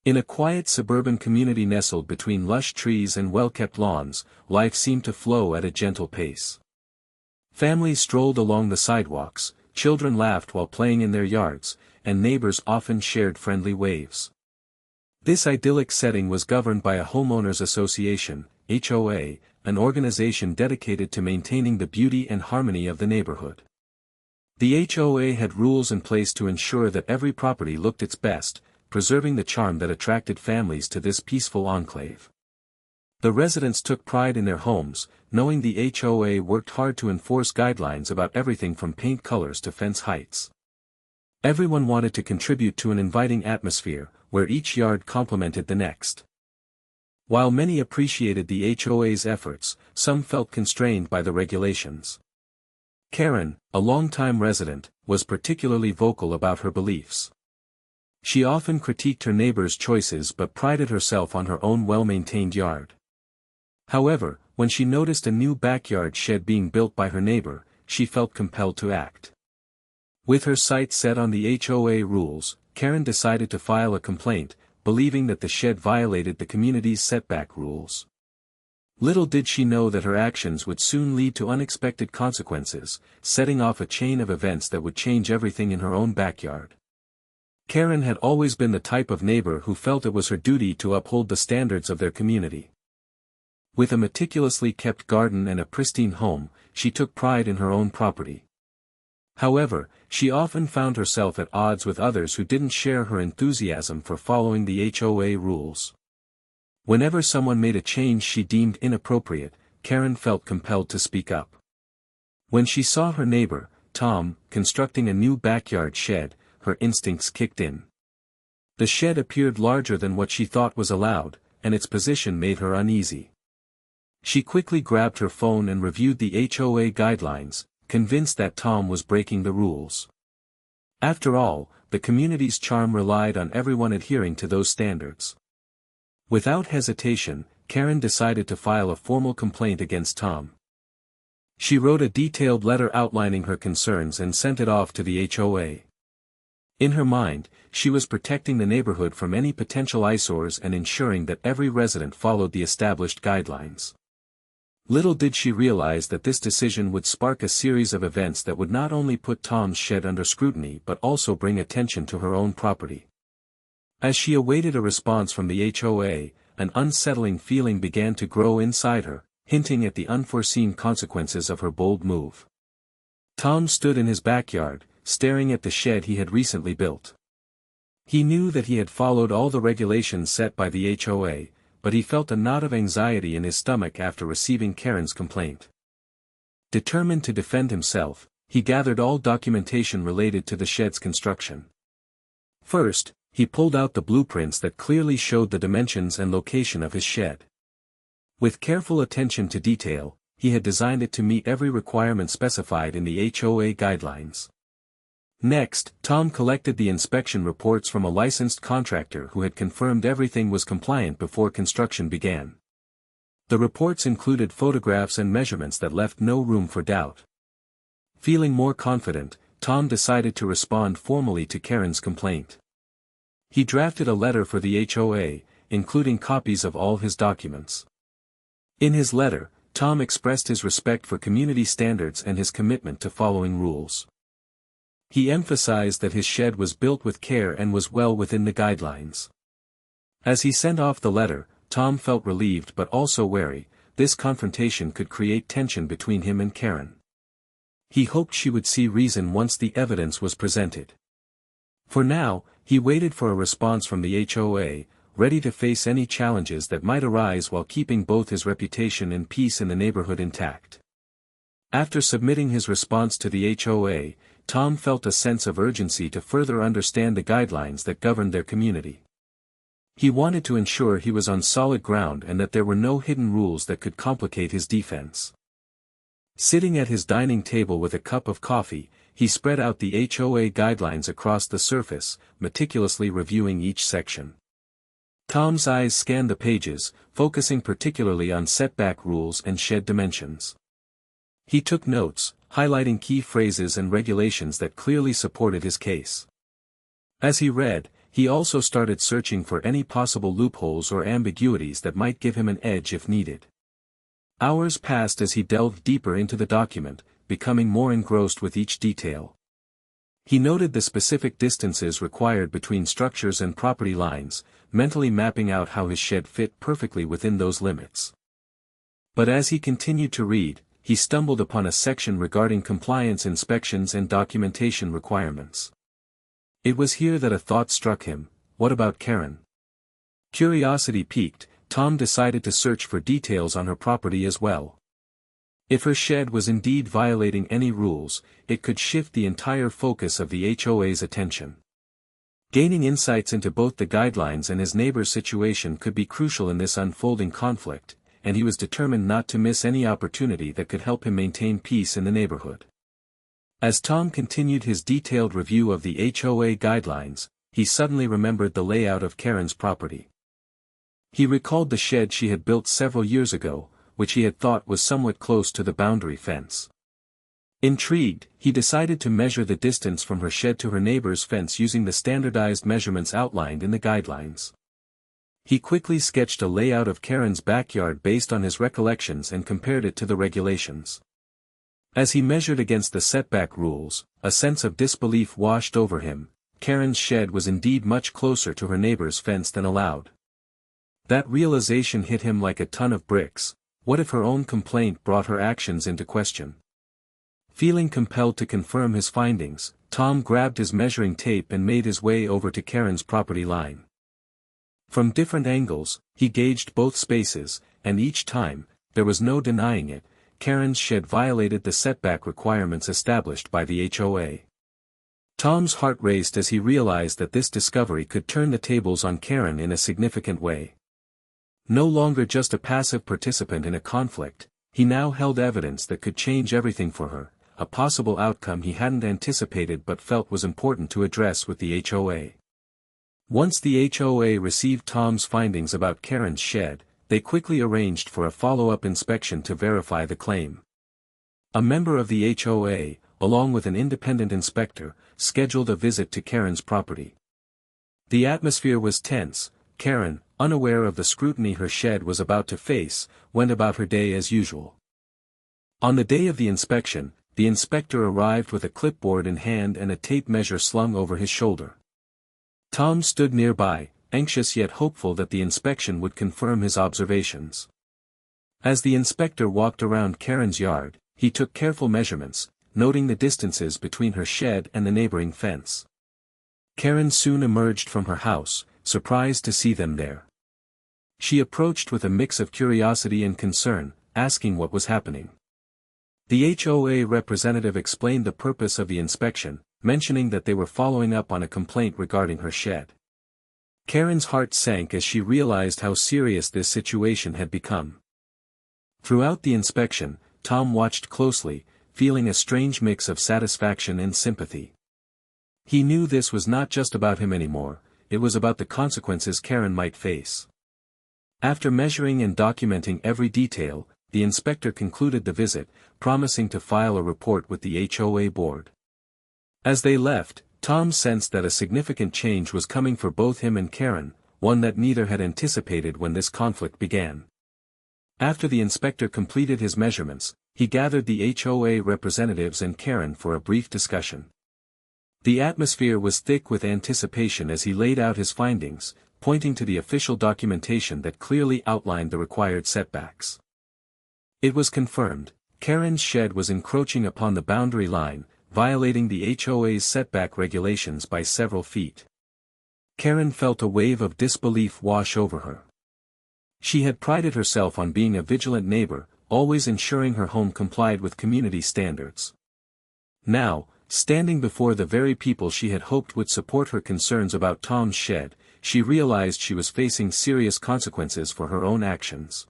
In a quiet suburban community nestled between lush trees and well-kept lawns, life seemed to flow at a gentle pace. Families strolled along the sidewalks, children laughed while playing in their yards, and neighbors often shared friendly waves. This idyllic setting was governed by a homeowners association, HOA, an organization dedicated to maintaining the beauty and harmony of the neighborhood. The HOA had rules in place to ensure that every property looked its best, preserving the charm that attracted families to this peaceful enclave. The residents took pride in their homes, knowing the HOA worked hard to enforce guidelines about everything from paint colors to fence heights. Everyone wanted to contribute to an inviting atmosphere, where each yard complemented the next. While many appreciated the HOA's efforts, some felt constrained by the regulations. Karen, a longtime resident, was particularly vocal about her beliefs. She often critiqued her neighbors' choices but prided herself on her own well-maintained yard. However, when she noticed a new backyard shed being built by her neighbor, she felt compelled to act. With her sights set on the HOA rules, Karen decided to file a complaint, believing that the shed violated the community's setback rules. Little did she know that her actions would soon lead to unexpected consequences, setting off a chain of events that would change everything in her own backyard. Karen had always been the type of neighbor who felt it was her duty to uphold the standards of their community. With a meticulously kept garden and a pristine home, she took pride in her own property. However, she often found herself at odds with others who didn't share her enthusiasm for following the HOA rules. Whenever someone made a change she deemed inappropriate, Karen felt compelled to speak up. When she saw her neighbor, Tom, constructing a new backyard shed, her instincts kicked in. The shed appeared larger than what she thought was allowed, and its position made her uneasy. She quickly grabbed her phone and reviewed the HOA guidelines, convinced that Tom was breaking the rules. After all, the community's charm relied on everyone adhering to those standards. Without hesitation, Karen decided to file a formal complaint against Tom. She wrote a detailed letter outlining her concerns and sent it off to the HOA. In her mind, she was protecting the neighborhood from any potential eyesores and ensuring that every resident followed the established guidelines. Little did she realize that this decision would spark a series of events that would not only put Tom's shed under scrutiny but also bring attention to her own property. As she awaited a response from the HOA, an unsettling feeling began to grow inside her, hinting at the unforeseen consequences of her bold move. Tom stood in his backyard, staring at the shed he had recently built. He knew that he had followed all the regulations set by the HOA, but he felt a knot of anxiety in his stomach after receiving Karen's complaint. Determined to defend himself, he gathered all documentation related to the shed's construction. First, he pulled out the blueprints that clearly showed the dimensions and location of his shed. With careful attention to detail, he had designed it to meet every requirement specified in the HOA guidelines. Next, Tom collected the inspection reports from a licensed contractor who had confirmed everything was compliant before construction began. The reports included photographs and measurements that left no room for doubt. Feeling more confident, Tom decided to respond formally to Karen's complaint. He drafted a letter for the HOA, including copies of all his documents. In his letter, Tom expressed his respect for community standards and his commitment to following rules. He emphasized that his shed was built with care and was well within the guidelines. As he sent off the letter, Tom felt relieved but also wary. This confrontation could create tension between him and Karen. He hoped she would see reason once the evidence was presented. For now, he waited for a response from the HOA, ready to face any challenges that might arise while keeping both his reputation and peace in the neighborhood intact. After submitting his response to the HOA, Tom felt a sense of urgency to further understand the guidelines that governed their community. He wanted to ensure he was on solid ground and that there were no hidden rules that could complicate his defense. Sitting at his dining table with a cup of coffee, he spread out the HOA guidelines across the surface, meticulously reviewing each section. Tom's eyes scanned the pages, focusing particularly on setback rules and shed dimensions. He took notes, highlighting key phrases and regulations that clearly supported his case. As he read, He also started searching for any possible loopholes or ambiguities that might give him an edge if needed. Hours passed as he delved deeper into the document, becoming more engrossed with each detail. He noted the specific distances required between structures and property lines, mentally mapping out how his shed fit perfectly within those limits. But as he continued to read, he stumbled upon a section regarding compliance inspections and documentation requirements. It was here that a thought struck him: what about Karen? Curiosity piqued, Tom decided to search for details on her property as well. If her shed was indeed violating any rules, it could shift the entire focus of the HOA's attention. Gaining insights into both the guidelines and his neighbor's situation could be crucial in this unfolding conflict, and he was determined not to miss any opportunity that could help him maintain peace in the neighborhood. As Tom continued his detailed review of the HOA guidelines, he suddenly remembered the layout of Karen's property. He recalled the shed she had built several years ago, which he had thought was somewhat close to the boundary fence. Intrigued, he decided to measure the distance from her shed to her neighbor's fence using the standardized measurements outlined in the guidelines. He quickly sketched a layout of Karen's backyard based on his recollections and compared it to the regulations. As he measured against the setback rules, a sense of disbelief washed over him. Karen's shed was indeed much closer to her neighbor's fence than allowed. That realization hit him like a ton of bricks. What if her own complaint brought her actions into question? Feeling compelled to confirm his findings, Tom grabbed his measuring tape and made his way over to Karen's property line. From different angles, he gauged both spaces, and each time, there was no denying it, Karen's shed violated the setback requirements established by the HOA. Tom's heart raced as he realized that this discovery could turn the tables on Karen in a significant way. No longer just a passive participant in a conflict, he now held evidence that could change everything for her, a possible outcome he hadn't anticipated but felt was important to address with the HOA. Once the HOA received Tom's findings about Karen's shed, they quickly arranged for a follow-up inspection to verify the claim. A member of the HOA, along with an independent inspector, scheduled a visit to Karen's property. The atmosphere was tense. Karen, unaware of the scrutiny her shed was about to face, went about her day as usual. On the day of the inspection, the inspector arrived with a clipboard in hand and a tape measure slung over his shoulder. Tom stood nearby, anxious yet hopeful that the inspection would confirm his observations. As the inspector walked around Karen's yard, he took careful measurements, noting the distances between her shed and the neighboring fence. Karen soon emerged from her house, surprised to see them there. She approached with a mix of curiosity and concern, asking what was happening. The HOA representative explained the purpose of the inspection, mentioning that they were following up on a complaint regarding her shed. Karen's heart sank as she realized how serious this situation had become. Throughout the inspection, Tom watched closely, feeling a strange mix of satisfaction and sympathy. He knew this was not just about him anymore, it was about the consequences Karen might face. After measuring and documenting every detail, the inspector concluded the visit, promising to file a report with the HOA board. As they left, Tom sensed that a significant change was coming for both him and Karen, one that neither had anticipated when this conflict began. After the inspector completed his measurements, he gathered the HOA representatives and Karen for a brief discussion. The atmosphere was thick with anticipation as he laid out his findings, pointing to the official documentation that clearly outlined the required setbacks. It was confirmed, Karen's shed was encroaching upon the boundary line, violating the HOA's setback regulations by several feet. Karen felt a wave of disbelief wash over her. She had prided herself on being a vigilant neighbor, always ensuring her home complied with community standards. Now, standing before the very people she had hoped would support her concerns about Tom's shed, she realized she was facing serious consequences for her own actions.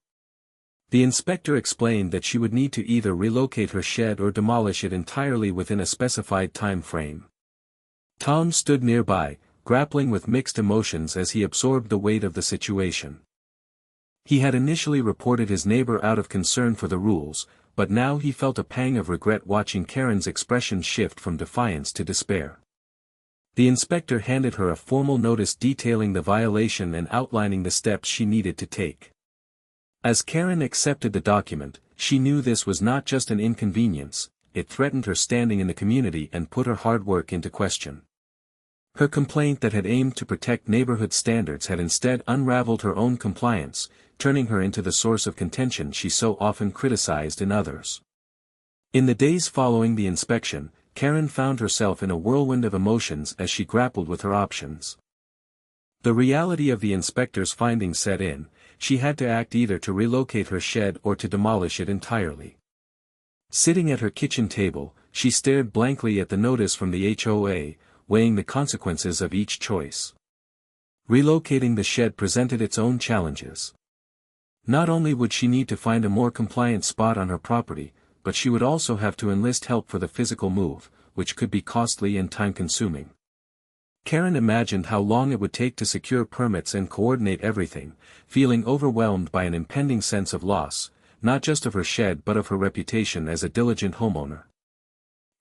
The inspector explained that she would need to either relocate her shed or demolish it entirely within a specified time frame. Tom stood nearby, grappling with mixed emotions as he absorbed the weight of the situation. He had initially reported his neighbor out of concern for the rules, but now he felt a pang of regret watching Karen's expression shift from defiance to despair. The inspector handed her a formal notice detailing the violation and outlining the steps she needed to take. As Karen accepted the document, she knew this was not just an inconvenience, it threatened her standing in the community and put her hard work into question. Her complaint that had aimed to protect neighborhood standards had instead unraveled her own compliance, turning her into the source of contention she so often criticized in others. In the days following the inspection, Karen found herself in a whirlwind of emotions as she grappled with her options. The reality of the inspector's findings set in. She had to act either to relocate her shed or to demolish it entirely. Sitting at her kitchen table, she stared blankly at the notice from the HOA, weighing the consequences of each choice. Relocating the shed presented its own challenges. Not only would she need to find a more compliant spot on her property, but she would also have to enlist help for the physical move, which could be costly and time-consuming. Karen imagined how long it would take to secure permits and coordinate everything, feeling overwhelmed by an impending sense of loss, not just of her shed but of her reputation as a diligent homeowner.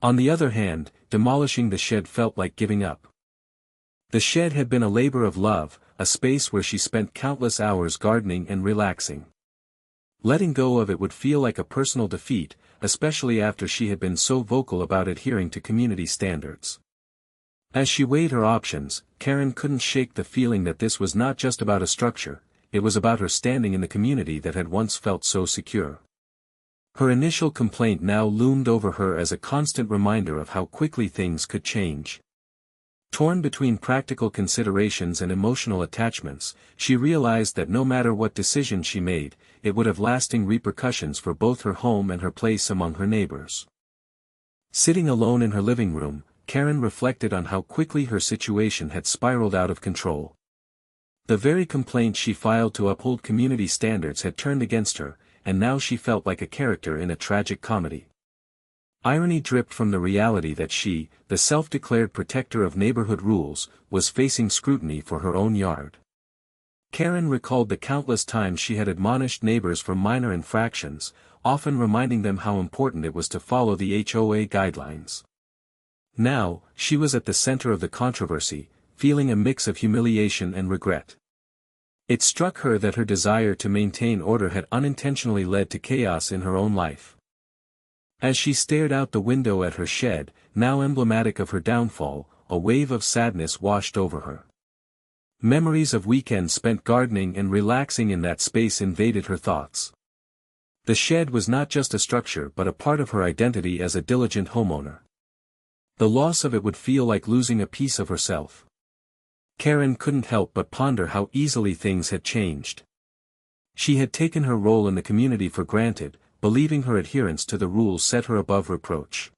On the other hand, demolishing the shed felt like giving up. The shed had been a labor of love, a space where she spent countless hours gardening and relaxing. Letting go of it would feel like a personal defeat, especially after she had been so vocal about adhering to community standards. As she weighed her options, Karen couldn't shake the feeling that this was not just about a structure, it was about her standing in the community that had once felt so secure. Her initial complaint now loomed over her as a constant reminder of how quickly things could change. Torn between practical considerations and emotional attachments, she realized that no matter what decision she made, it would have lasting repercussions for both her home and her place among her neighbors. Sitting alone in her living room, Karen reflected on how quickly her situation had spiraled out of control. The very complaint she filed to uphold community standards had turned against her, and now she felt like a character in a tragic comedy. Irony dripped from the reality that she, the self-declared protector of neighborhood rules, was facing scrutiny for her own yard. Karen recalled the countless times she had admonished neighbors for minor infractions, often reminding them how important it was to follow the HOA guidelines. Now, she was at the center of the controversy, feeling a mix of humiliation and regret. It struck her that her desire to maintain order had unintentionally led to chaos in her own life. As she stared out the window at her shed, now emblematic of her downfall, a wave of sadness washed over her. Memories of weekends spent gardening and relaxing in that space invaded her thoughts. The shed was not just a structure but a part of her identity as a diligent homeowner. The loss of it would feel like losing a piece of herself. Karen couldn't help but ponder how easily things had changed. She had taken her role in the community for granted, believing her adherence to the rules set her above reproach.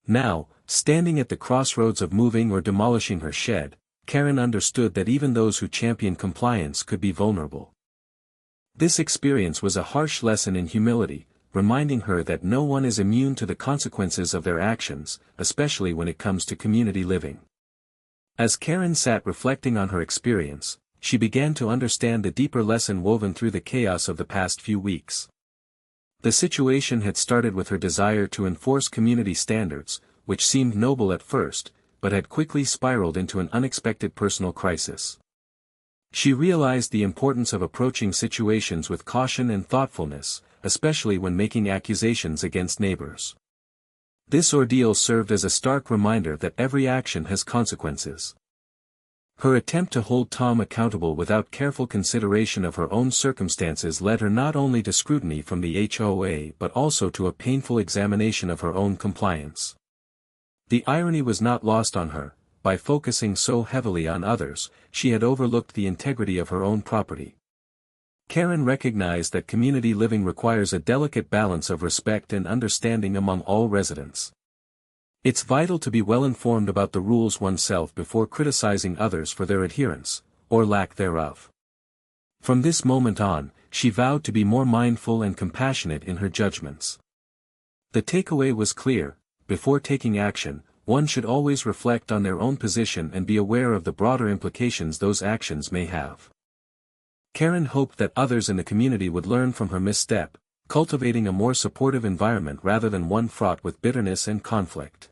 Now, standing at the crossroads of moving or demolishing her shed, Karen understood that even those who championed compliance could be vulnerable. This experience was a harsh lesson in humility, reminding her that no one is immune to the consequences of their actions, especially when it comes to community living. As Karen sat reflecting on her experience, she began to understand the deeper lesson woven through the chaos of the past few weeks. The situation had started with her desire to enforce community standards, which seemed noble at first, but had quickly spiraled into an unexpected personal crisis. She realized the importance of approaching situations with caution and thoughtfulness, especially when making accusations against neighbors. This ordeal served as a stark reminder that every action has consequences. Her attempt to hold Tom accountable without careful consideration of her own circumstances led her not only to scrutiny from the HOA but also to a painful examination of her own compliance. The irony was not lost on her. By focusing so heavily on others, she had overlooked the integrity of her own property. Karen recognized that community living requires a delicate balance of respect and understanding among all residents. It's vital to be well informed about the rules oneself before criticizing others for their adherence, or lack thereof. From this moment on, she vowed to be more mindful and compassionate in her judgments. The takeaway was clear: before taking action, one should always reflect on their own position and be aware of the broader implications those actions may have. Karen hoped that others in the community would learn from her misstep, cultivating a more supportive environment rather than one fraught with bitterness and conflict.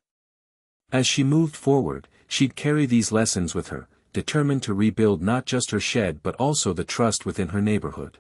As she moved forward, she'd carry these lessons with her, determined to rebuild not just her shed but also the trust within her neighborhood.